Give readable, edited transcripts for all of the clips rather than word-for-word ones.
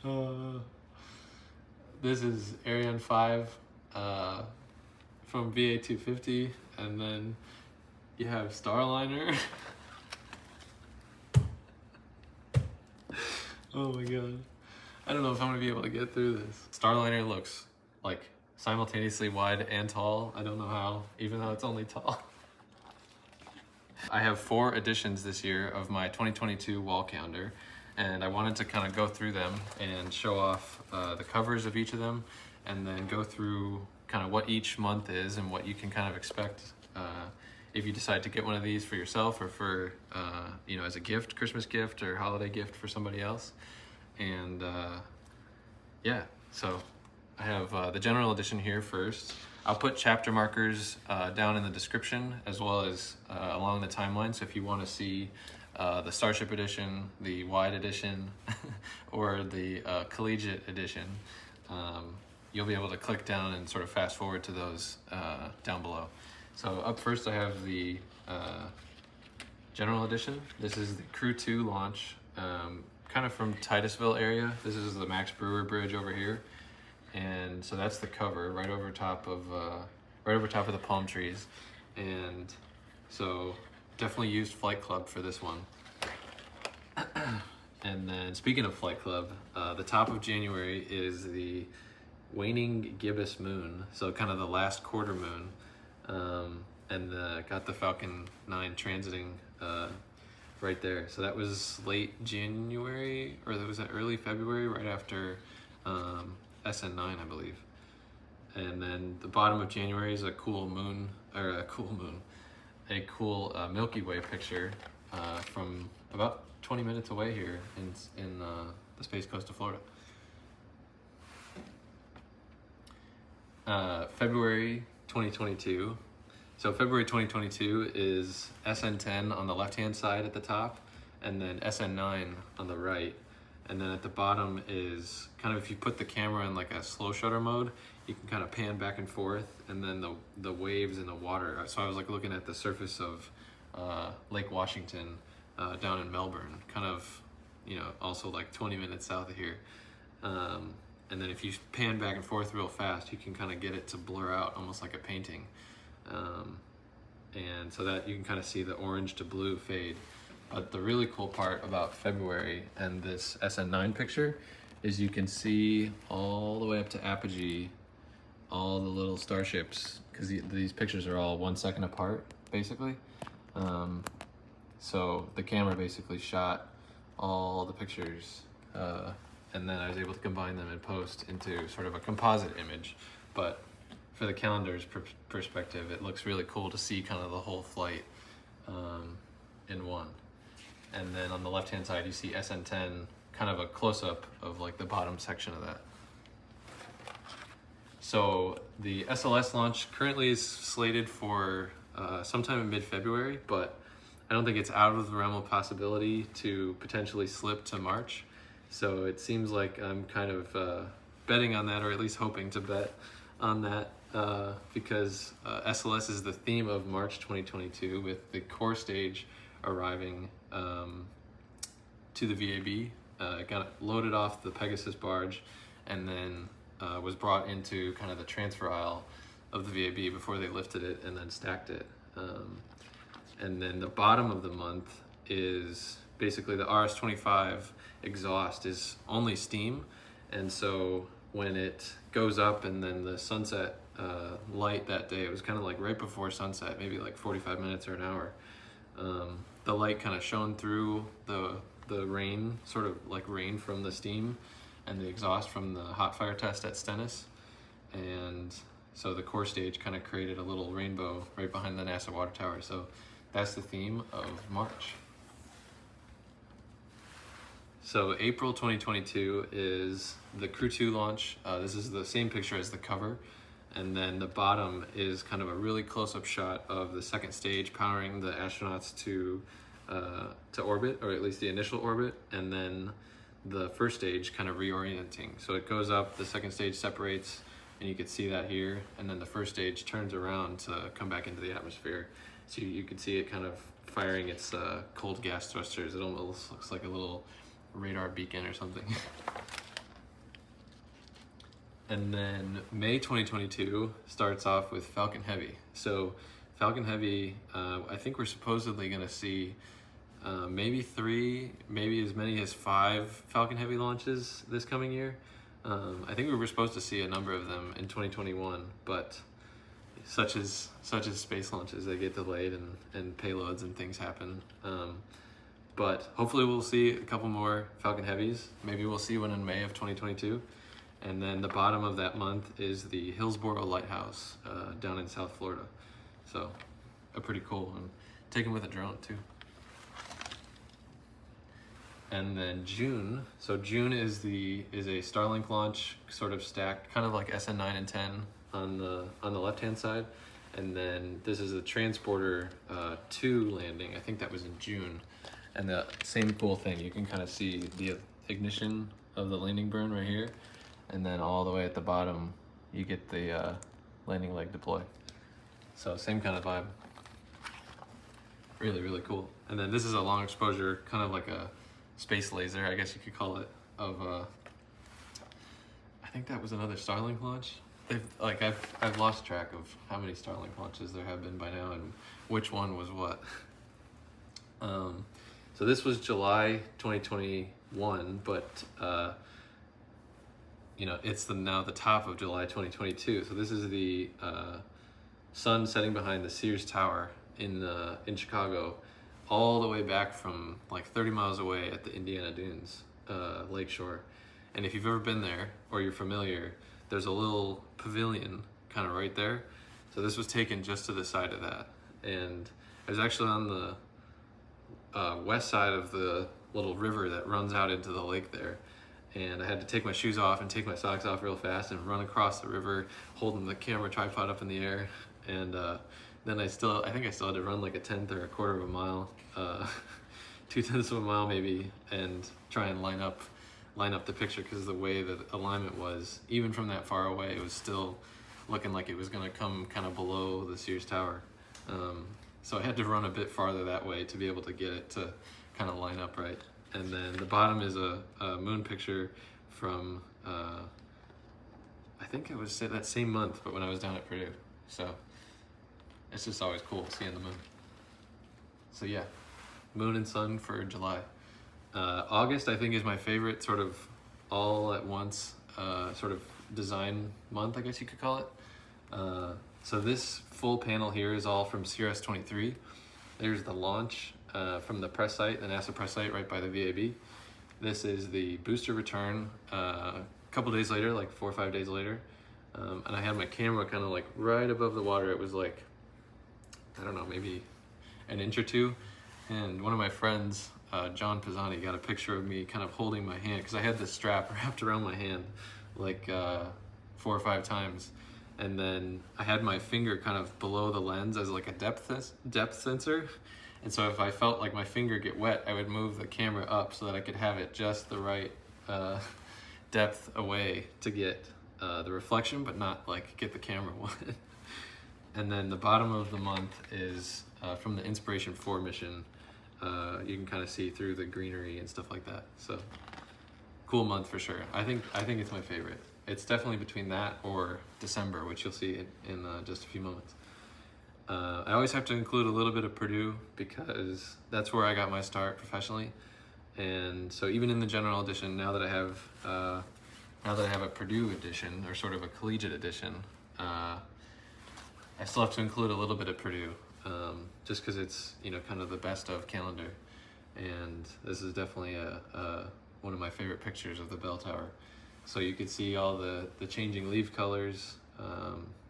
Uh, this is Ariane 5 from VA 250, and then you have Starliner. Oh my god. I don't know if I'm gonna be able to get through this. Starliner looks like simultaneously wide and tall. I don't know how, even though it's only tall. I have 4 editions this year of my 2022 wall calendar, and I wanted to kind of go through them and show off the covers of each of them, and then go through kind of what each month is and what you can kind of expect if you decide to get one of these for yourself or for you know, as a gift, Christmas gift or holiday gift for somebody else. And yeah, so I have the general edition here first. I'll put chapter markers down in the description as well as along the timeline. So if you want to see the Starship Edition, the Wide Edition, or the Collegiate Edition, you'll be able to click down and sort of fast forward to those down below. So up first I have the General Edition. This is the Crew 2 launch, kind of from Titusville area. This is the Max Brewer Bridge over here. And so that's the cover right over top of the palm trees. And so definitely used Flight Club for this one. And then speaking of Flight Club, the top of January is the waning gibbous moon, so kind of the last quarter moon, and got the Falcon 9 transiting right there. So that was late January, or was that early February, right after SN9, I believe. And then the bottom of January is a cool Milky Way picture from about 20 minutes away here in the Space Coast of Florida. February 2022. So February 2022 is SN10 on the left-hand side at the top, and then SN9 on the right. And then at the bottom is kind of, if you put the camera in like a slow shutter mode, you can kind of pan back and forth, and then the waves in the water. So I was like looking at the surface of Lake Washington down in Melbourne, kind of, you know, also like 20 minutes south of here. And then if you pan back and forth real fast, you can kind of get it to blur out almost like a painting. And so that you can kind of see the orange to blue fade. But the really cool part about February and this SN9 picture is you can see all the way up to apogee all the little starships, because these pictures are all 1 second apart, basically. So the camera basically shot all the pictures, and then I was able to combine them in post into sort of a composite image. But for the calendar's perspective, it looks really cool to see kind of the whole flight in one. And then on the left-hand side, you see SN10, kind of a close-up of like the bottom section of that. So the SLS launch currently is slated for sometime in mid-February, but I don't think it's out of the realm of possibility to potentially slip to March. So it seems like I'm kind of betting on that, or at least hoping to bet on that, because SLS is the theme of March 2022, with the core stage arriving to the VAB. It got loaded off the Pegasus barge, and then was brought into kind of the transfer aisle of the VAB before they lifted it and then stacked it. And then the bottom of the month is basically the RS-25 exhaust is only steam, and so when it goes up and then the sunset light that day, it was kind of like right before sunset, maybe like 45 minutes or an hour. The light kind of shone through the rain, sort of like rain from the steam and the exhaust from the hot fire test at Stennis. And so the core stage kind of created a little rainbow right behind the NASA water tower. So that's the theme of March. So April 2022 is the Crew 2 launch. This is the same picture as the cover. And then the bottom is kind of a really close-up shot of the second stage powering the astronauts to orbit, or at least the initial orbit, and then the first stage kind of reorienting. So it goes up, the second stage separates, and you can see that here, and then the first stage turns around to come back into the atmosphere. So you can see it kind of firing its cold gas thrusters. It almost looks like a little radar beacon or something. And then May 2022 starts off with Falcon Heavy. So Falcon Heavy, I think we're supposedly going to see maybe 3, maybe as many as 5 Falcon Heavy launches this coming year. I think we were supposed to see a number of them in 2021, but such as space launches, they get delayed and payloads and things happen. But hopefully we'll see a couple more Falcon Heavies. Maybe we'll see one in May of 2022. And then the bottom of that month is the Hillsboro Lighthouse down in South Florida. So a pretty cool one. Taken with a drone too. And then June, so June is a Starlink launch, sort of stacked, kind of like SN9 and 10 on the left-hand side. And then this is the Transporter 2 landing. I think that was in June. And the same cool thing, you can kind of see the ignition of the landing burn right here. And then all the way at the bottom, you get the landing leg deploy. So same kind of vibe. Really, really cool. And then this is a long exposure, kind of like a space laser, I guess you could call it, of I think that was another Starlink launch. I've lost track of how many Starlink launches there have been by now and which one was what. So this was July 2021, but you know, it's now the top of July 2022. So this is the sun setting behind the Sears Tower in Chicago, all the way back from like 30 miles away at the Indiana Dunes lakeshore. And if you've ever been there or you're familiar, there's a little pavilion kind of right there. So this was taken just to the side of that. And I was actually on the west side of the little river that runs out into the lake there. And I had to take my shoes off and take my socks off real fast and run across the river holding the camera tripod up in the air. And then I think I still had to run like a 1/10 or a 1/4 of a mile, 2/10 of a mile maybe, and try and line up the picture, because the way the alignment was, even from that far away, it was still looking like it was going to come kind of below the Sears Tower. So I had to run a bit farther that way to be able to get it to kind of line up right. And then the bottom is a moon picture from, I think it was that same month, but when I was down at Purdue. So it's just always cool seeing the moon. So yeah, moon and sun for July. August, I think, is my favorite sort of all at once sort of design month, I guess you could call it. So this full panel here is all from CRS-23. There's the launch from the press site, the NASA press site right by the VAB. This is the booster return a couple days later, like 4 or 5 days later. And I had my camera kind of like right above the water. It was like, I don't know, maybe an inch or two. And one of my friends, John Pisani, got a picture of me kind of holding my hand, because I had this strap wrapped around my hand like 4 or 5 times. And then I had my finger kind of below the lens as like a depth sensor. And so if I felt like my finger get wet, I would move the camera up so that I could have it just the right depth away to get the reflection, but not like get the camera wet. And then the bottom of the month is from the Inspiration 4 mission. You can kind of see through the greenery and stuff like that. So cool month for sure. I think it's my favorite. It's definitely between that or December, which you'll see in just a few moments. I always have to include a little bit of Purdue, because that's where I got my start professionally. And so even in the general edition, now that I have a Purdue edition, or sort of a collegiate edition, I still have to include a little bit of Purdue, just because it's, you know, kind of the best of calendar. And this is definitely one of my favorite pictures of the bell tower. So you could see all the changing leaf colors.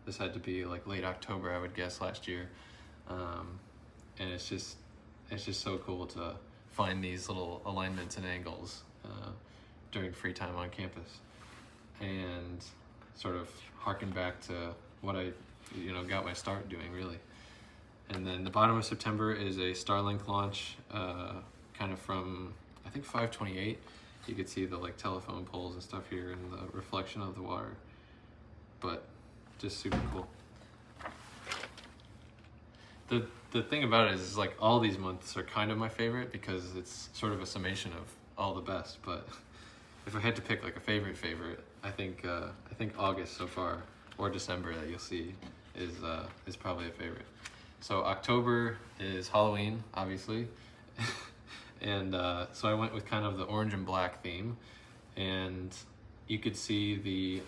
This had to be like late October, I would guess, last year. And it's just so cool to find these little alignments and angles during free time on campus, and sort of harken back to what I, you know, got my start doing, really. And then the bottom of September is a Starlink launch, kind of from, I think, 528. You could see the like telephone poles and stuff here and the reflection of the water, but just super cool. The thing about it is like all these months are kind of my favorite, because it's sort of a summation of all the best. But if I had to pick like a favorite, I think August so far, or December that you'll see is probably a favorite. So October is Halloween, obviously, and so I went with kind of the orange and black theme, and you could see the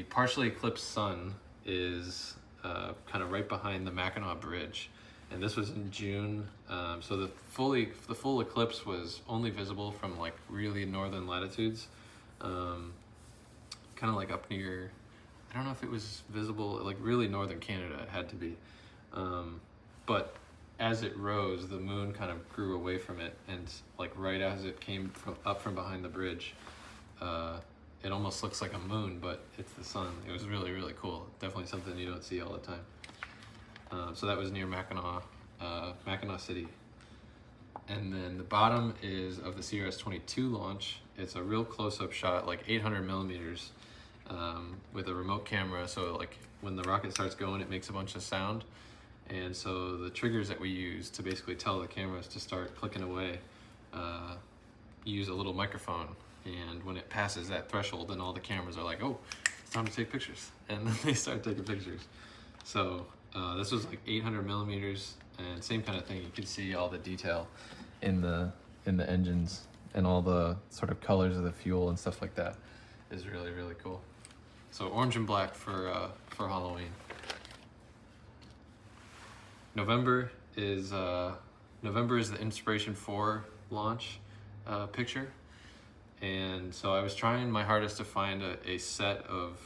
partially eclipsed sun is kind of right behind the Mackinac Bridge, and this was in June. So the full eclipse was only visible from like really northern latitudes, kind of like up near, I don't know if it was visible, like really northern Canada, it had to be. But as it rose, the moon kind of grew away from it, and like right as it came up from behind the bridge, it almost looks like a moon, but it's the sun. It was really, really cool. Definitely something you don't see all the time. So that was near Mackinac City. And then the bottom is of the CRS-22 launch. It's a real close-up shot, like 800 millimeters, with a remote camera. So like when the rocket starts going, it makes a bunch of sound. And so the triggers that we use to basically tell the cameras to start clicking away, use a little microphone. And when it passes that threshold, then all the cameras are like, oh, it's time to take pictures. And then they start taking pictures. So this was like 800 millimeters, and same kind of thing. You can see all the detail in the engines, and all the sort of colors of the fuel and stuff like that is really, really cool. So orange and black for Halloween. November is the Inspiration 4 launch picture. And so I was trying my hardest to find a set of,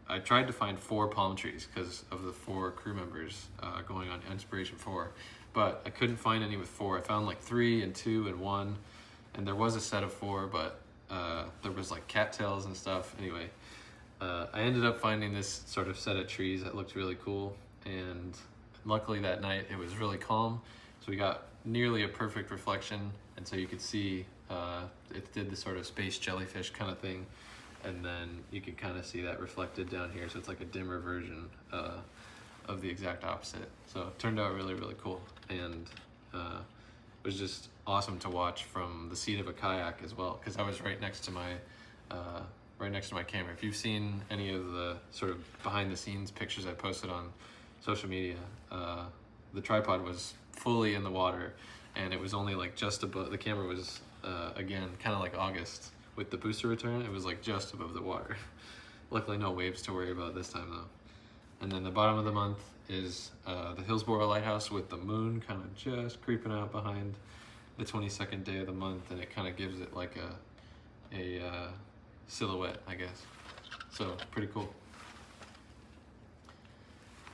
I tried to find 4 palm trees because of the 4 crew members going on Inspiration 4, but I couldn't find any with 4. I found like 3 and 2 and 1, and there was a set of 4, but there was like cattails and stuff. Anyway, I ended up finding this sort of set of trees that looked really cool, and luckily that night it was really calm, so we got nearly a perfect reflection, and so you could see it did the sort of space jellyfish kind of thing, and then you can kind of see that reflected down here, so it's like a dimmer version of the exact opposite. So it turned out really, really cool, and it was just awesome to watch from the seat of a kayak as well, because I was right next to my camera. If you've seen any of the sort of behind the scenes pictures I posted on social media, the tripod was fully in the water, and it was only like just above, the camera was again kind of like August with the booster return, it was like just above the water. Luckily no waves to worry about this time though. And then the bottom of the month is the Hillsborough Lighthouse with the moon kind of just creeping out behind the 22nd day of the month, and it kind of gives it like a silhouette, I guess. So pretty cool.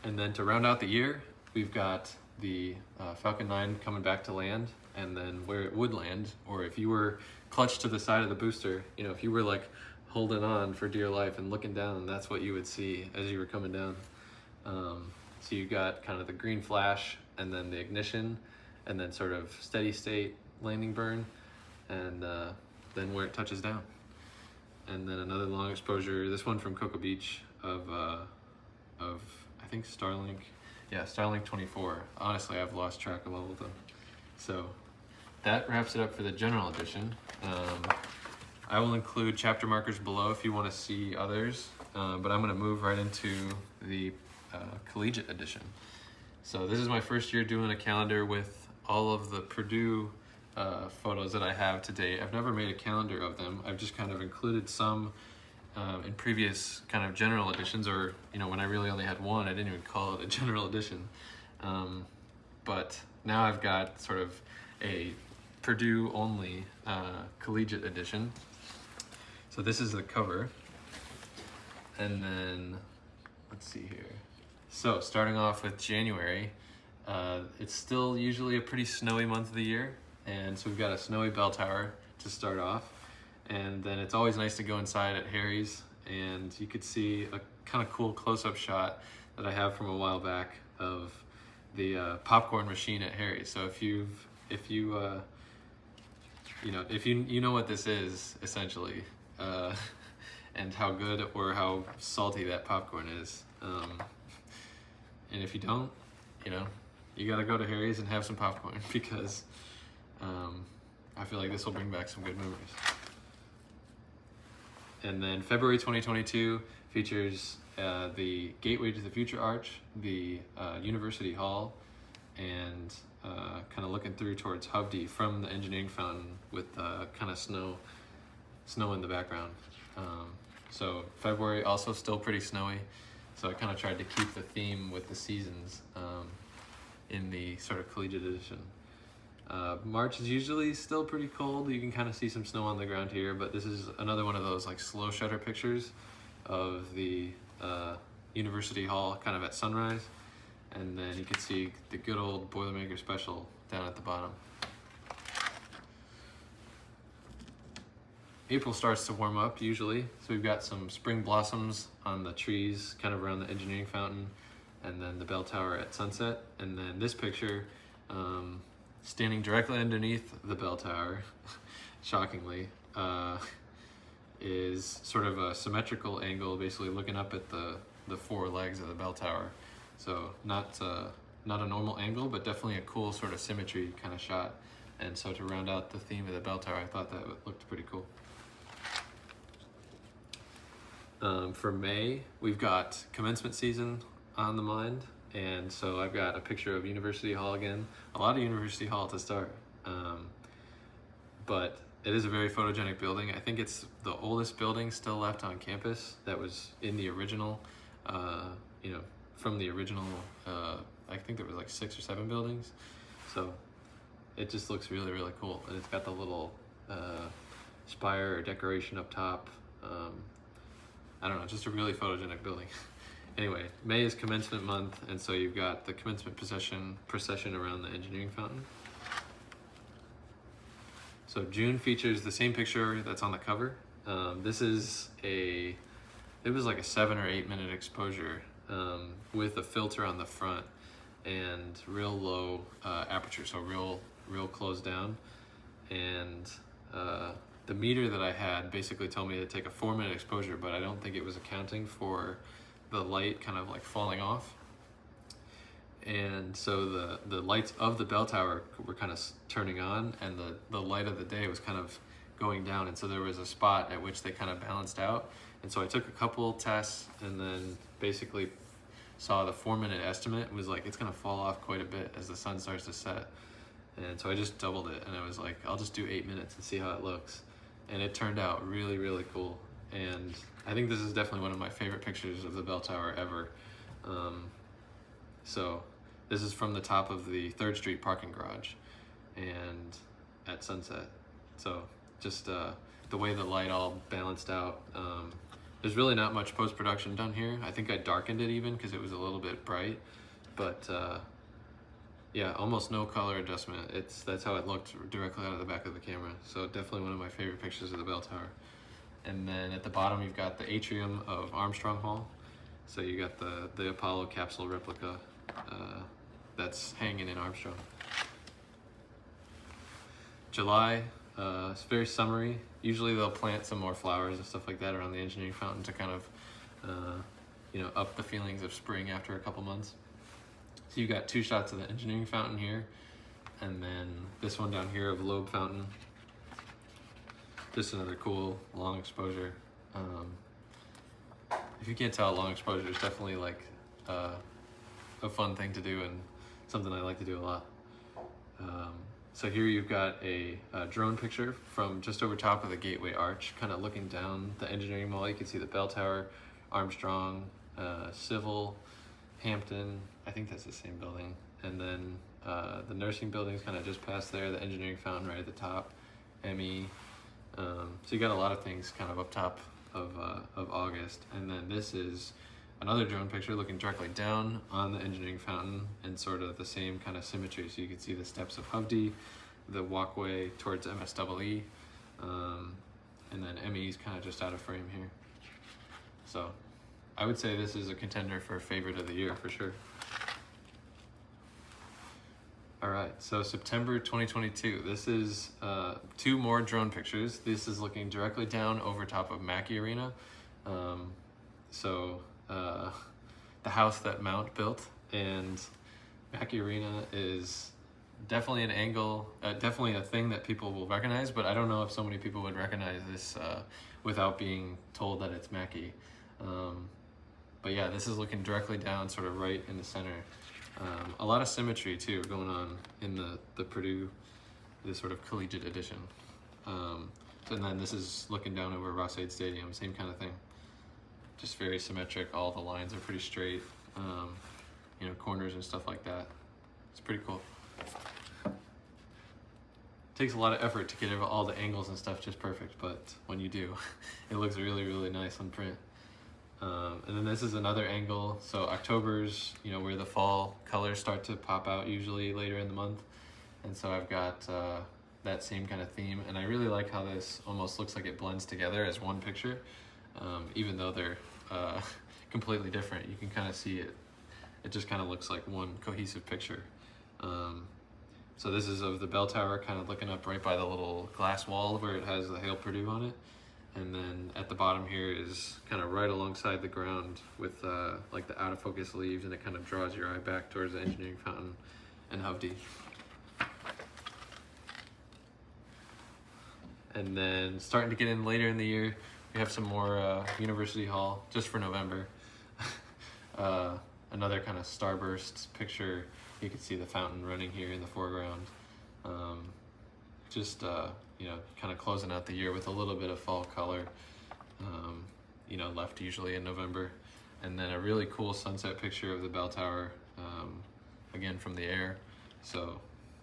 And then to round out the year, we've got the Falcon 9 coming back to land, and then where it would land, or if you were clutched to the side of the booster, you know, if you were like holding on for dear life and looking down, that's what you would see as you were coming down. So you got kind of the green flash, and then the ignition, and then sort of steady state landing burn, and then where it touches down. And then another long exposure, this one from Cocoa Beach of I think Starlink. Yeah, Starlink 24. Honestly, I've lost track of all of them. So that wraps it up for the general edition. I will include chapter markers below if you want to see others, but I'm going to move right into the Collegiate Edition. So this is my first year doing a calendar with all of the Purdue photos that I have to date. I've never made a calendar of them. I've just kind of included some in previous kind of general editions, or you know, when I really only had one, I didn't even call it a general edition. But now I've got sort of a Purdue only Collegiate Edition. So this is the cover, and then let's see here. So starting off with January, it's still usually a pretty snowy month of the year, and so we've got a snowy bell tower to start off. And then it's always nice to go inside at Harry's, and you could see a kind of cool close-up shot that I have from a while back of the popcorn machine at Harry's. So if you know what this is essentially, and how good or how salty that popcorn is, and if you don't, you know, you gotta go to Harry's and have some popcorn, because I feel like this will bring back some good memories. And then February 2022 features the Gateway to the Future Arch, the University Hall, and kind of looking through towards Hovde from the engineering fountain with kind of snow in the background. So February also still pretty snowy. So I kind of tried to keep the theme with the seasons in the sort of Collegiate Edition. March is usually still pretty cold. You can kind of see some snow on the ground here, but this is another one of those like slow shutter pictures of the University Hall kind of at sunrise. And then you can see the good old Boilermaker Special down at the bottom. April starts to warm up usually. So we've got some spring blossoms on the trees kind of around the engineering fountain, and then the bell tower at sunset. And then this picture, standing directly underneath the bell tower, shockingly, is sort of a symmetrical angle, basically looking up at the four legs of the bell tower. So not a normal angle, but definitely a cool sort of symmetry kind of shot. And so to round out the theme of the bell tower, I thought that looked pretty cool. For May, we've got commencement season on the mind. And so I've got a picture of University Hall again. A lot of University Hall to start. But it is a very photogenic building. I think it's the oldest building still left on campus that was in the original, from the original, I think there was like 6 or 7 buildings. So it just looks really, really cool. And it's got the little spire or decoration up top. I don't know, just a really photogenic building. Anyway, May is commencement month, and so you've got the commencement procession around the engineering fountain. So June features the same picture that's on the cover. This is it was like a 7 or 8 minute exposure with a filter on the front and real low aperture, so real closed down. And the meter that I had basically told me to take a 4-minute exposure, but I don't think it was accounting for the light kind of like falling off. And so the lights of the bell tower were kind of turning on, and the light of the day was kind of going down. And so there was a spot at which they kind of balanced out. And so I took a couple tests and then basically saw the 4-minute estimate was like, it's gonna fall off quite a bit as the sun starts to set. And so I just doubled it, and I was like, I'll just do 8 minutes and see how it looks. And it turned out really, really cool. And I think this is definitely one of my favorite pictures of the bell tower ever. So this is from the top of the 3rd Street parking garage and at sunset. So just the way the light all balanced out. There's really not much post-production done here. I think I darkened it even because it was a little bit bright, but yeah, almost no color adjustment. That's how it looked directly out of the back of the camera. So definitely one of my favorite pictures of the bell tower. And then at the bottom, you've got the atrium of Armstrong Hall. So you got the Apollo capsule replica that's hanging in Armstrong. July, it's very summery. Usually they'll plant some more flowers and stuff like that around the engineering fountain to kind of, up the feelings of spring after a couple months. So you got 2 shots of the engineering fountain here, and then this one down here of Loeb Fountain. Just another cool long exposure. If you can't tell, long exposure is definitely like a fun thing to do and something I like to do a lot. So here you've got a drone picture from just over top of the Gateway Arch, kind of looking down the engineering mall. You can see the bell tower, Armstrong, Civil, Hampton, I think that's the same building. And then the nursing building's kind of just past there, the engineering fountain right at the top, ME. So you got a lot of things kind of up top of August. And then this is another drone picture looking directly down on the engineering fountain and sort of the same kind of symmetry. So you can see the steps of Hovde, the walkway towards MSEE, and then ME is kind of just out of frame here. So I would say this is a contender for favorite of the year for sure. All right, so September 2022. This is 2 more drone pictures. This is looking directly down over top of Mackey Arena. The house that Mount built, and Mackey Arena is definitely an angle, definitely a thing that people will recognize, but I don't know if so many people would recognize this without being told that it's Mackie. But yeah, this is looking directly down, sort of right in the center. A lot of symmetry too going on in the Purdue, this sort of Collegiate Edition. And then this is looking down over Ross-Ade Stadium, same kind of thing. Just very symmetric, all the lines are pretty straight, you know, corners and stuff like that. It's pretty cool. Takes a lot of effort to get all the angles and stuff just perfect, but when you do, it looks really, really nice on print. And then this is another angle. So October's, you know, where the fall colors start to pop out usually later in the month. And so I've got that same kind of theme. And I really like how this almost looks like it blends together as one picture. Even though they're completely different, you can kind of see it. It just kind of looks like one cohesive picture. So this is of the bell tower kind of looking up right by the little glass wall where it has the Hail Purdue on it. And then at the bottom here is kind of right alongside the ground with like the out of focus leaves, and it kind of draws your eye back towards the engineering fountain and Hovde. And then starting to get in later in the year, we have some more University Hall just for November. Another kind of starburst picture. You can see the fountain running here in the foreground. You know, kind of closing out the year with a little bit of fall color, you know, left usually in November. And then a really cool sunset picture of the bell tower, again from the air. So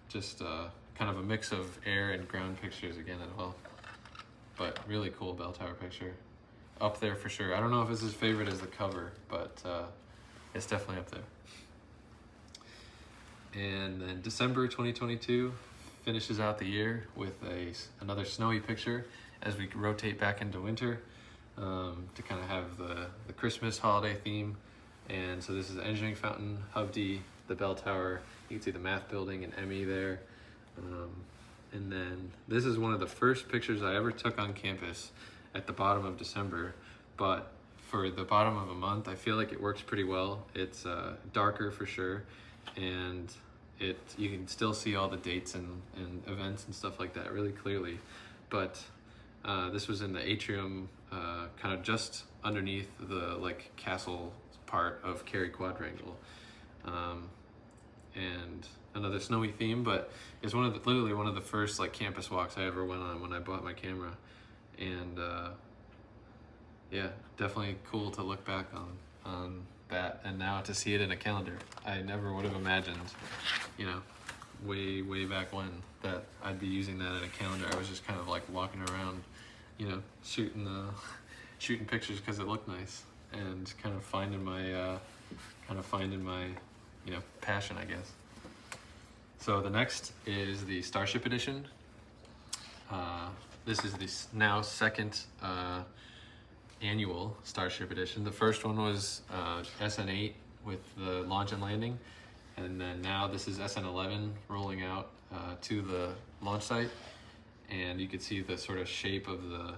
just kind of a mix of air and ground pictures again as well. But really cool bell tower picture. Up there for sure. I don't know if it's his favorite as the cover, but it's definitely up there. And then December 2022 finishes out the year with another snowy picture as we rotate back into winter, to kind of have the Christmas holiday theme. And so this is the engineering fountain, Hovde, the bell tower. You can see the math building and Emmy there. And then this is one of the first pictures I ever took on campus at the bottom of December, but for the bottom of a month, I feel like it works pretty well. It's darker for sure, and you can still see all the dates and events and stuff like that really clearly. But this was in the atrium, kind of just underneath the like castle part of Cary Quadrangle, and another snowy theme. But it's literally one of the first like campus walks I ever went on when I bought my camera, and yeah, definitely cool to look back on that, and now to see it in a calendar. I never would have imagined, you know, way back when, that I'd be using that in a calendar. I was just kind of like walking around, you know, shooting pictures because it looked nice, and kind of finding my you know, passion, I guess. So the next is the Starship Edition. This is the now second annual Starship Edition. The first one was SN8 with the launch and landing, and then now this is SN11 rolling out to the launch site, and you can see the sort of shape of the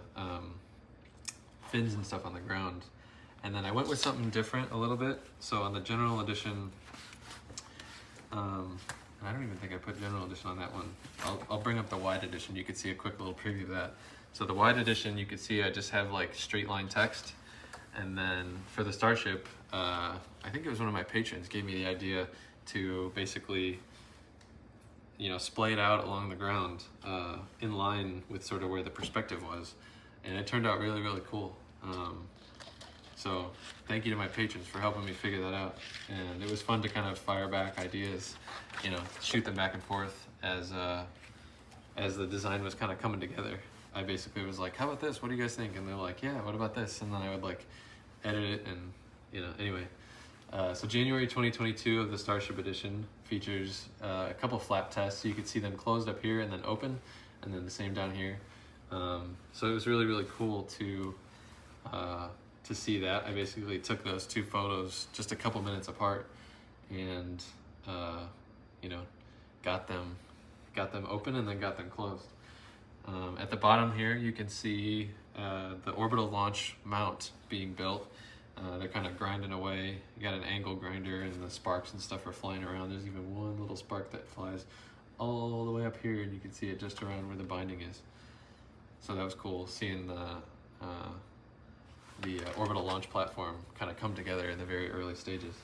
fins and stuff on the ground. And then I went with something different a little bit. So on the General Edition, I don't even think I put General Edition on that one. I'll bring up the Wide Edition. You can see a quick little preview of that. So the Wide Edition, you can see I just have like straight line text. And then for the Starship, I think it was one of my patrons gave me the idea to basically, you know, splay it out along the ground in line with sort of where the perspective was. And it turned out really, really cool. So thank you to my patrons for helping me figure that out. And it was fun to kind of fire back ideas, you know, shoot them back and forth as the design was kind of coming together. I basically was like, how about this? What do you guys think? And they're like, yeah, what about this? And then I would like edit it, and, you know, anyway. So January 2022 of the Starship Edition features a couple flap tests. So you could see them closed up here and then open, and then the same down here. So it was really, really cool to see that. I basically took those two photos just a couple minutes apart, and you know, got them open and then got them closed. At the bottom here, you can see the orbital launch mount being built. They're kind of grinding away. You got an angle grinder, and the sparks and stuff are flying around. There's even one little spark that flies all the way up here, and you can see it just around where the binding is. So that was cool, seeing the orbital launch platform kind of come together in the very early stages.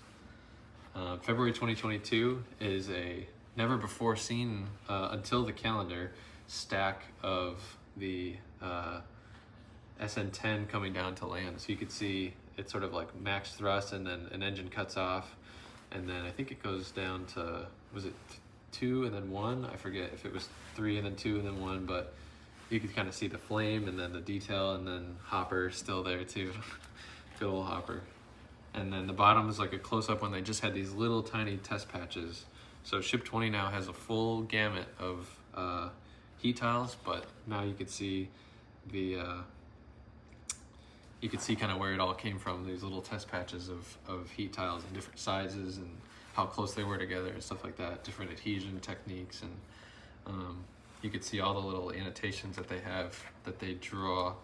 February 2022 is a never before seen until the calendar stack of the SN10 coming down to land. So you could see it's sort of like max thrust, and then an engine cuts off, and then I think it goes down to, was it 2 and then 1? I forget if it was 3 and then 2 and then 1, but you could kind of see the flame and then the detail, and then Hopper still there too. Good old Hopper. And then the bottom is like a close-up when they just had these little tiny test patches. So Ship 20 now has a full gamut of heat tiles, but now you could see the you could see kind of where it all came from, these little test patches of heat tiles in different sizes and how close they were together and stuff like that, different adhesion techniques, and you could see all the little annotations that they have, that they draw,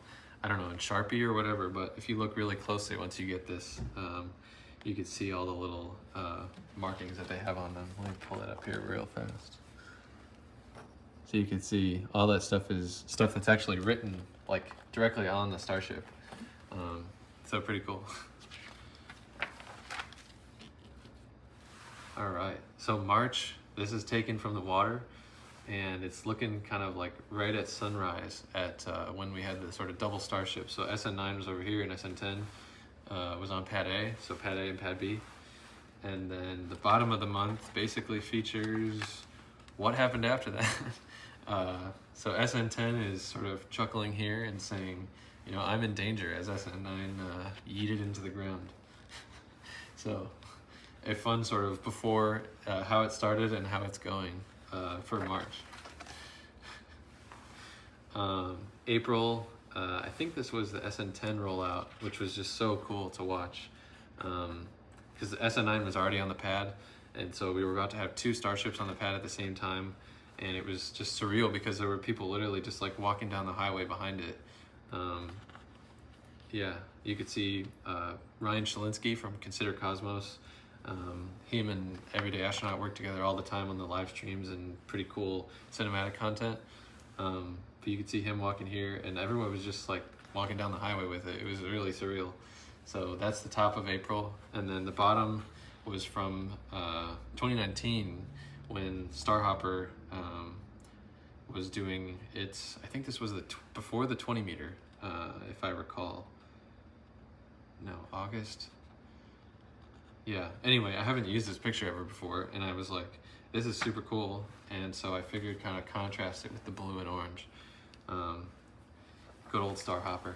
I don't know, in Sharpie or whatever, but if you look really closely once you get this, you can see all the little markings that they have on them. Let me pull it up here real fast. So you can see all that stuff is stuff that's actually written like directly on the Starship. So pretty cool. All right, so March, this is taken from the water, and it's looking kind of like right at sunrise at when we had the sort of double Starship. So SN9 was over here and SN10 was on Pad A, so Pad A and Pad B. And then the bottom of the month basically features what happened after that. So SN10 is sort of chuckling here and saying, you know, I'm in danger, as SN9 yeeted into the ground. So a fun sort of before how it started and how it's going for March. April, I think this was the SN10 rollout, which was just so cool to watch. Because the SN9 was already on the pad, and so we were about to have 2 Starships on the pad at the same time, and it was just surreal because there were people literally just like walking down the highway behind it. Yeah, you could see Ryan Shalinsky from Consider Cosmos. Him and Everyday Astronaut work together all the time on the live streams and pretty cool cinematic content. But you could see him walking here, and everyone was just like walking down the highway with it. It was really surreal. So that's the top of April, and then the bottom was from 2019 when Starhopper was doing its, I think this was before the 20 meter, if I recall. No, August. Yeah, anyway, I haven't used this picture ever before, and I was like, this is super cool, and so I figured kind of contrast it with the blue and orange. Good old Starhopper.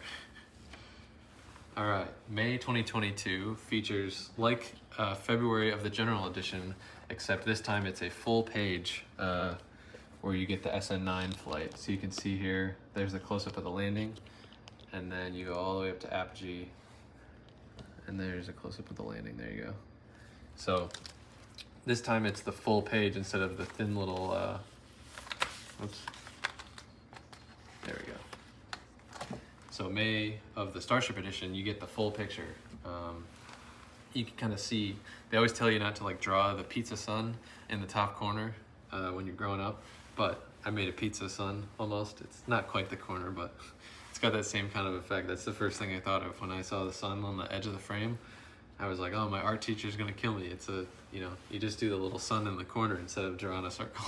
All right, May 2022 features like February of the General Edition, except this time it's a full page where you get the SN9 flight. So you can see here, there's a close-up of the landing, and then you go all the way up to apogee, and there's a close-up of the landing. There you go. So this time it's the full page instead of the thin little, oops. There we go. So May of the Starship Edition, you get the full picture. You can kind of see, they always tell you not to like draw the pizza sun in the top corner when you're growing up, but I made a pizza sun almost. It's not quite the corner, but it's got that same kind of effect. That's the first thing I thought of when I saw the sun on the edge of the frame. I was like, oh, my art teacher's gonna kill me. It's a, you know, you just do the little sun in the corner instead of drawing a circle.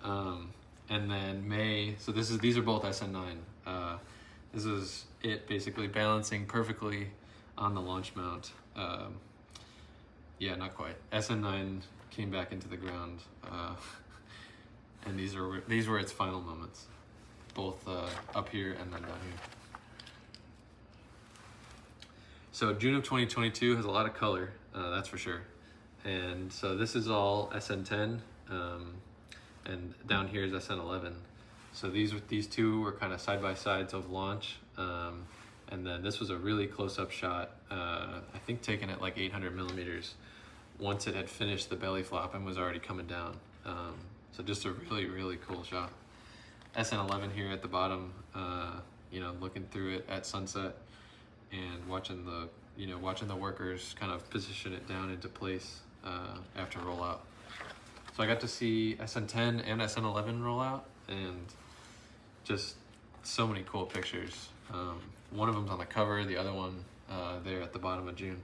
And then May, so these are both SN9. This is it basically balancing perfectly on the launch mount. Yeah, not quite. SN9 came back into the ground, and these were its final moments, both up here and then down here. So June of 2022 has a lot of color, that's for sure. And so this is all SN10, and down here is SN11. So these two were kind of side by sides of launch, and then this was a really close-up shot, I think taken at like 800 millimeters, once it had finished the belly flop and was already coming down. So just a really, really cool shot. SN11 here at the bottom, you know, looking through it at sunset and watching the workers kind of position it down into place after rollout. So I got to see SN10 and SN11 roll out, and just so many cool pictures. One of them's on the cover, the other one there at the bottom of June.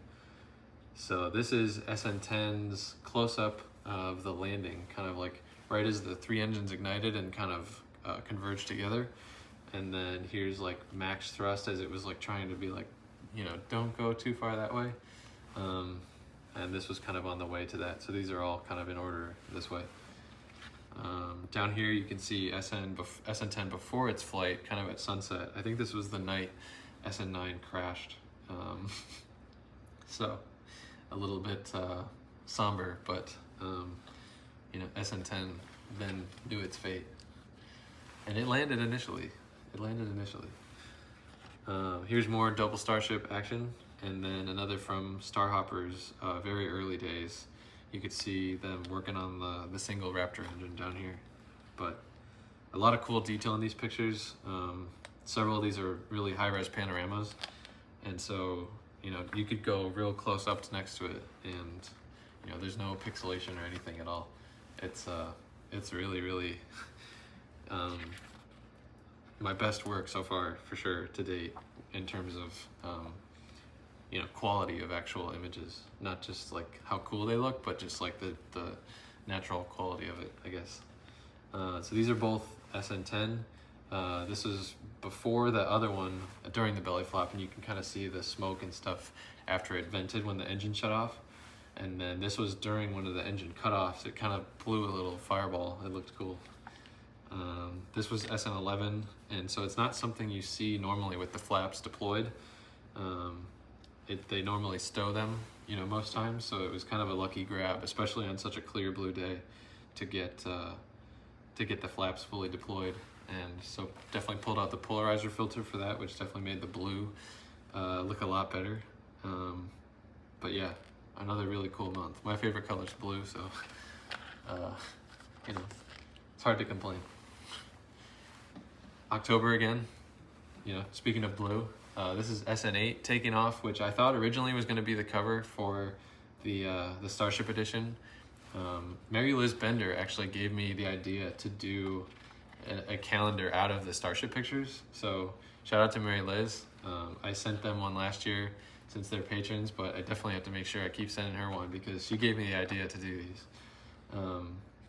So this is SN10's close-up of the landing, kind of like right as the 3 engines ignited and kind of converged together. And then here's like max thrust as it was like trying to be like, you know, don't go too far that way. And this was kind of on the way to that. So these are all kind of in order this way. Down here you can see SN10 before its flight, kind of at sunset. I think this was the night SN9 crashed. So a little bit somber, but you know, SN10 then knew its fate. And it landed initially. Here's more double Starship action, and then another from Starhopper's very early days. You could see them working on the single Raptor engine down here. But a lot of cool detail in these pictures. Several of these are really high-res panoramas, and so you know, you could go real close up next to it, and you know, there's no pixelation or anything at all. It's really my best work so far, for sure, to date, in terms of you know, quality of actual images. Not just like how cool they look, but just like the natural quality of it, I guess. So these are both SN10. This is before the other one during the belly flop, and you can kind of see the smoke and stuff after it vented when the engine shut off. And then this was during one of the engine cutoffs. It kind of blew a little fireball. It looked cool. This was SN11, and so it's not something you see normally with the flaps deployed. They normally stow them, you know, most times, so it was kind of a lucky grab, especially on such a clear blue day, to get the flaps fully deployed. And so definitely pulled out the polarizer filter for that, which definitely made the blue look a lot better. But yeah, another really cool month. My favorite color is blue, so you know, it's hard to complain. October again, you know, speaking of blue, this is SN8 taking off, which I thought originally was going to be the cover for the Starship Edition. Mary Liz Bender actually gave me the idea to do a calendar out of the Starship pictures. So shout out to Mary Liz. I sent them one last year since they're patrons, but I definitely have to make sure I keep sending her one because she gave me the idea to do these.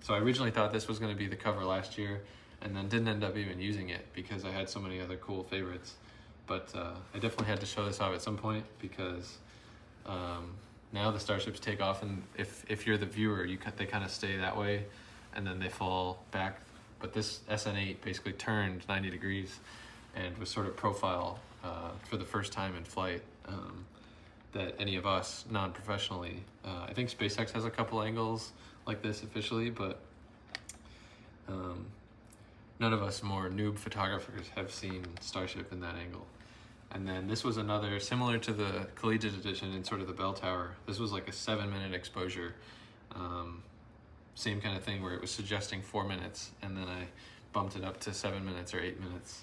So I originally thought this was going to be the cover last year, and then didn't end up even using it because I had so many other cool favorites. But I definitely had to show this off at some point because now the Starships take off, and if you're the viewer, they kind of stay that way, and then they fall back. But this SN8 basically turned 90 degrees and was sort of profile for the first time in flight that any of us non-professionally. I think SpaceX has a couple angles like this officially, but none of us more noob photographers have seen Starship in that angle. And then this was another, similar to the Collegiate Edition in sort of the bell tower. This was like a 7-minute exposure. Same kind of thing where it was suggesting 4 minutes, and then I bumped it up to 7 minutes or 8 minutes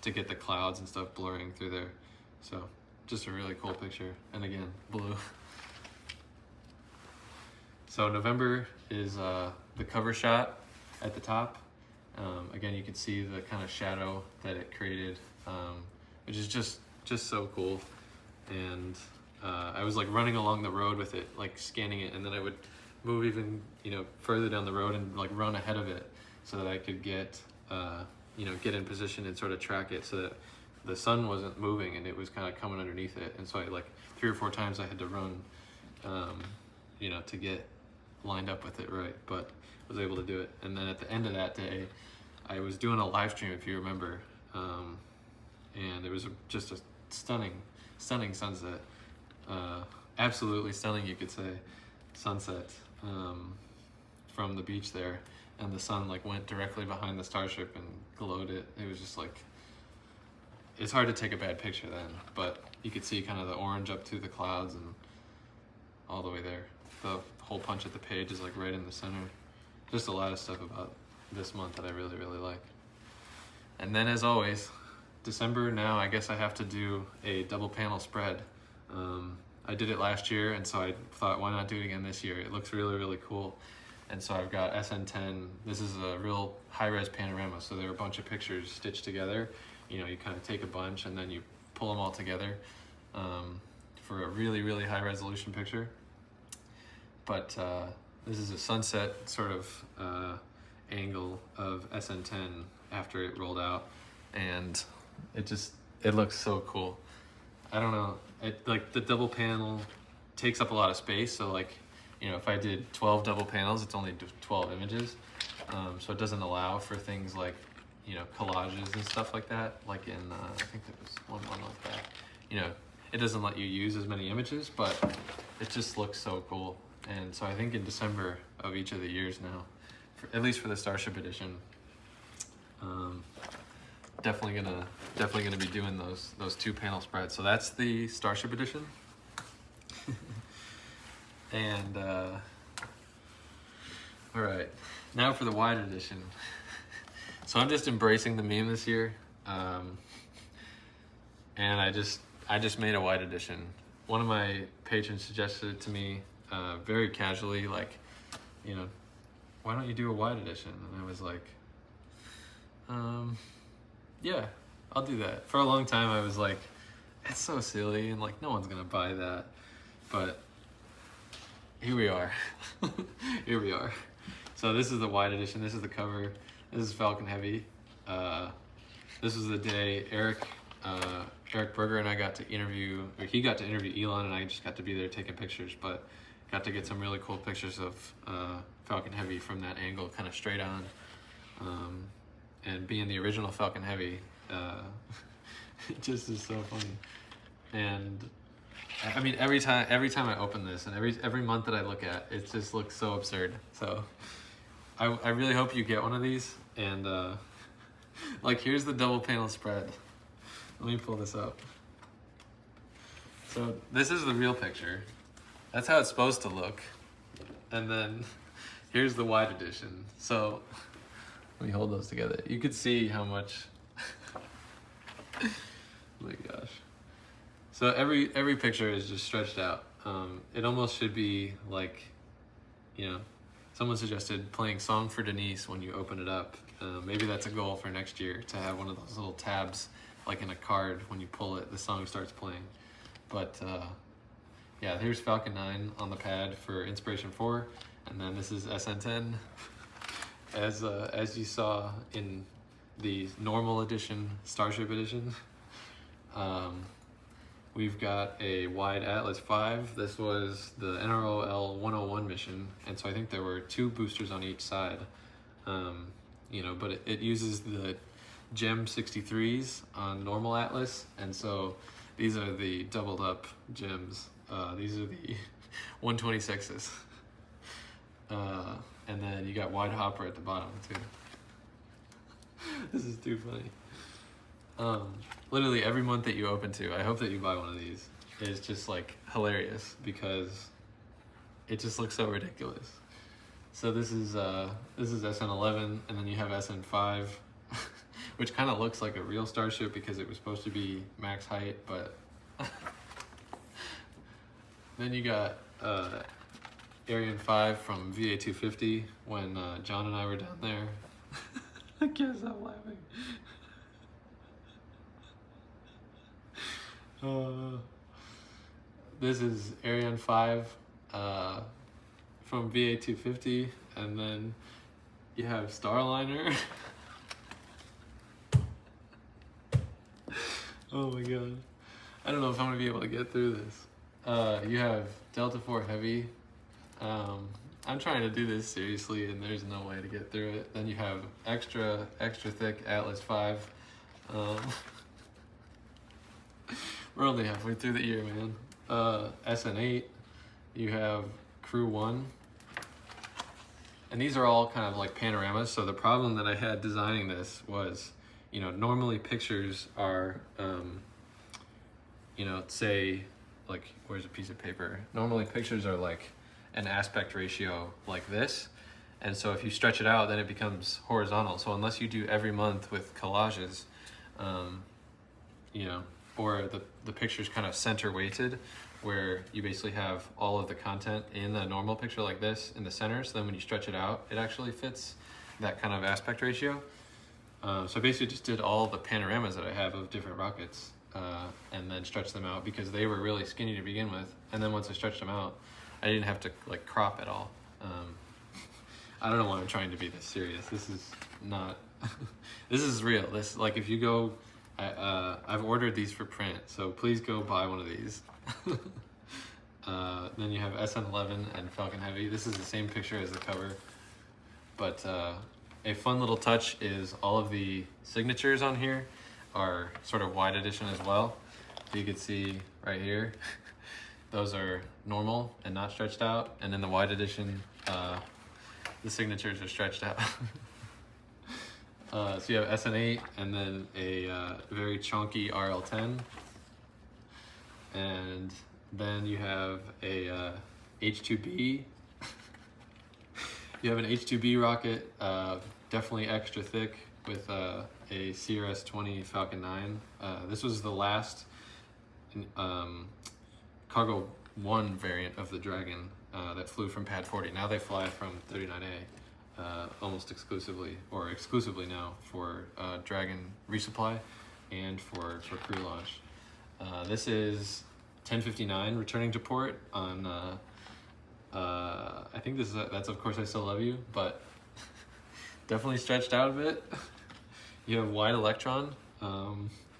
to get the clouds and stuff blurring through there. So just a really cool picture. And again, blue. So November is the cover shot at the top. Again, you can see the kind of shadow that it created, which is just so cool. And I was like running along the road with it, like scanning it, and then I would move even, you know, further down the road and like run ahead of it so that I could get, you know, get in position and sort of track it so that the sun wasn't moving and it was kind of coming underneath it. And so I like 3 or 4 times I had to run, you know, to get lined up with it right, but was able to do it. And then at the end of that day, I was doing a live stream, if you remember, and it was just a stunning sunset, absolutely stunning, you could say, sunset from the beach there, and the sun like went directly behind the Starship and glowed it. It was just like, it's hard to take a bad picture then, but you could see kind of the orange up through the clouds and all the way there. The whole punch at the page is like right in the center. Just a lot of stuff about this month that I really like. And then as always, December, now I guess I have to do a double panel spread. I did it last year, and so I thought, why not do it again this year? It looks really cool. And so I've got SN10. This is a real high-res panorama, so there are a bunch of pictures stitched together. You know, you kind of take a bunch and then you pull them all together for a really, really high-resolution picture. But this is a sunset sort of angle of SN10 after it rolled out, and it looks so cool. I don't know, like the double panel takes up a lot of space, so like, you know, if I did 12 double panels, it's only 12 images, so it doesn't allow for things like, you know, collages and stuff like that, like in I think there was one like that. You know, it doesn't let you use as many images, but it just looks so cool. And so I think in December of each of the years now, at least for the Starship Edition, definitely gonna be doing those 2 panel spreads. So that's the Starship Edition. And all right, now for the wide edition. So I'm just embracing the meme this year, and I just made a wide edition. One of my patrons suggested it to me very casually, like, you know, why don't you do a wide edition? And I was like, yeah, I'll do that. For a long time I was like, it's so silly and like no one's gonna buy that, but here we are. Here we are. So this is the wide edition. This is the cover. This is Falcon Heavy. This was the day Eric Berger and I got to interview, or he got to interview Elon, and I just got to be there taking pictures, but got to get some really cool pictures of Falcon Heavy from that angle, kind of straight on. And being the original Falcon Heavy, it just is so funny. And I mean, every time I open this, and every month that I look at, it just looks so absurd. So I really hope you get one of these. And like, here's the double panel spread. Let me pull this up. So this is the real picture. That's how it's supposed to look. And then here's the wide edition. So let me hold those together. You could see how much. Oh my gosh. So every picture is just stretched out. It almost should be like, you know, someone suggested playing Song for Denise when you open it up. Maybe that's a goal for next year, to have one of those little tabs, like in a card, when you pull it, the song starts playing. But yeah, here's Falcon 9 on the pad for Inspiration 4, and then this is SN10. As you saw in the normal edition, Starship Edition. We've got a wide Atlas 5. This was the NROL 101 mission, and so I think there were 2 boosters on each side. You know, but it uses the Gem 63s on normal Atlas, and so these are the doubled up gems. These are the 126s. And then you got wide hopper at the bottom too. This is too funny. Literally every month that you open to, I hope that you buy one of these. It's just like hilarious because it just looks so ridiculous. So this is SN11, and then you have SN5, which kind of looks like a real Starship because it was supposed to be max height, but then you got Ariane 5 from VA 250 when John and I were down there. I can't stop laughing. This is Ariane 5 from VA 250, and then you have Starliner. Oh my god. I don't know if I'm gonna be able to get through this. You have Delta 4 Heavy. I'm trying to do this seriously and there's no way to get through it. Then you have extra thick Atlas 5. We're only halfway through the year, man. SN8. You have Crew 1. And these are all kind of like panoramas. So the problem that I had designing this was, you know, normally pictures are, you know, say, like, where's a piece of paper? Normally pictures are like an aspect ratio like this. And so if you stretch it out, then it becomes horizontal. So unless you do every month with collages, you know, or the picture's kind of center weighted, where you basically have all of the content in a normal picture like this in the center. So then when you stretch it out, it actually fits that kind of aspect ratio. So I basically just did all the panoramas that I have of different rockets and then stretched them out because they were really skinny to begin with. And then once I stretched them out, I didn't have to like crop at all. I don't know why I'm trying to be this serious. This is not, this is real. This, like, if you go, I've ordered these for print, so please go buy one of these. Then you have SN11 and Falcon Heavy. This is the same picture as the cover, but a fun little touch is all of the signatures on here are sort of wide edition as well. You can see right here, those are normal and not stretched out, and in the wide edition, the signatures are stretched out. So you have SN8 and then a very chunky RL10, and then you have a H2B. You have an H2B rocket, definitely extra thick, with a CRS-20 Falcon 9. This was the last Cargo 1 variant of the Dragon that flew from Pad 40. Now they fly from 39A almost exclusively, or exclusively now, for Dragon resupply and for crew launch. This is 1059 returning to port on, I think that's Of Course I Still Love You, but definitely stretched out a bit. You have wide electron.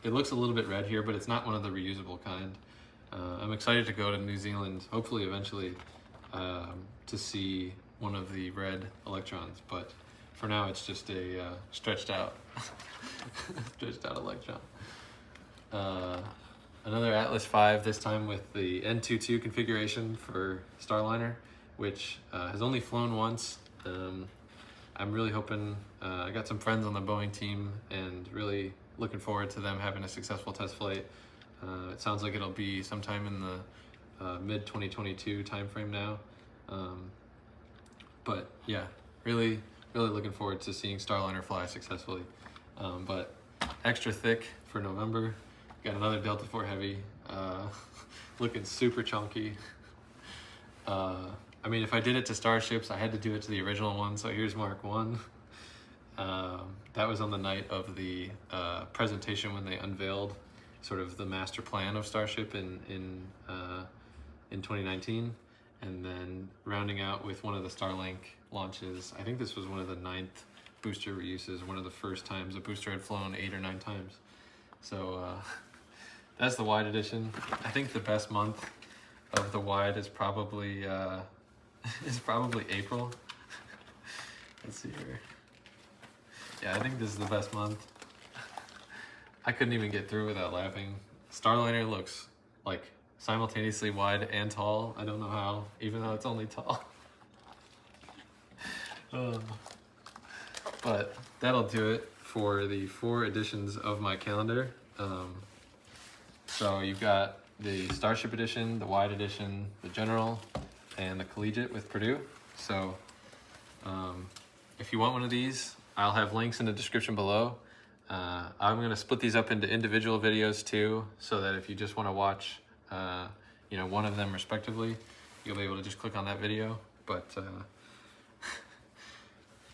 It looks a little bit red here, but it's not one of the reusable kind. I'm excited to go to New Zealand, hopefully eventually, to see one of the red electrons, but for now it's just a stretched out electron. Another Atlas V, this time with the N22 configuration for Starliner, which has only flown once. I'm really hoping, I got some friends on the Boeing team and really looking forward to them having a successful test flight. It sounds like it'll be sometime in the mid-2022 timeframe now. But yeah, really looking forward to seeing Starliner fly successfully. But extra thick for November. Got another Delta IV Heavy, looking super chunky. I mean, if I did it to Starships, I had to do it to the original one, so here's Mark 1. That was on the night of the presentation when they unveiled sort of the master plan of Starship in 2019. And then rounding out with one of the Starlink launches. I think this was one of the 9th booster reuses, one of the first times a booster had flown 8 or 9 times. So that's the wide edition. I think the best month of the wide is probably April. Let's see here. Yeah, I think this is the best month. I couldn't even get through without laughing. Starliner looks like simultaneously wide and tall. I don't know how, even though it's only tall. But that'll do it for the 4 editions of my calendar. So you've got the Starship Edition, the Wide Edition, the General, and the Collegiate with Purdue. So if you want one of these, I'll have links in the description below. I'm going to split these up into individual videos too, so that if you just want to watch one of them respectively, you'll be able to just click on that video. But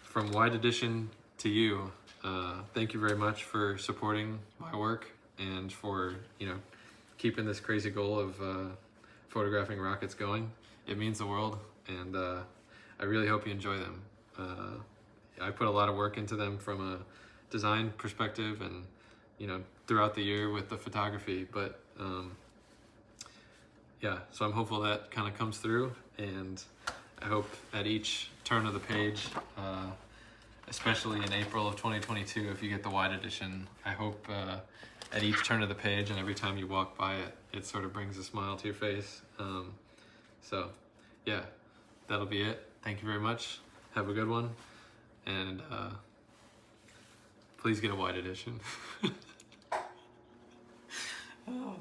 from Wide Edition to you, thank you very much for supporting my work and for keeping this crazy goal of photographing rockets going. It means the world, and I really hope you enjoy them. I put a lot of work into them from a design perspective and throughout the year with the photography, but yeah, so I'm hopeful that kind of comes through, and I hope at each turn of the page, especially in April of 2022, if you get the Wide Edition, I hope at each turn of the page and every time you walk by it, it sort of brings a smile to your face. So yeah, that'll be it. Thank you very much. Have a good one, and please get a Wide Edition. Oh.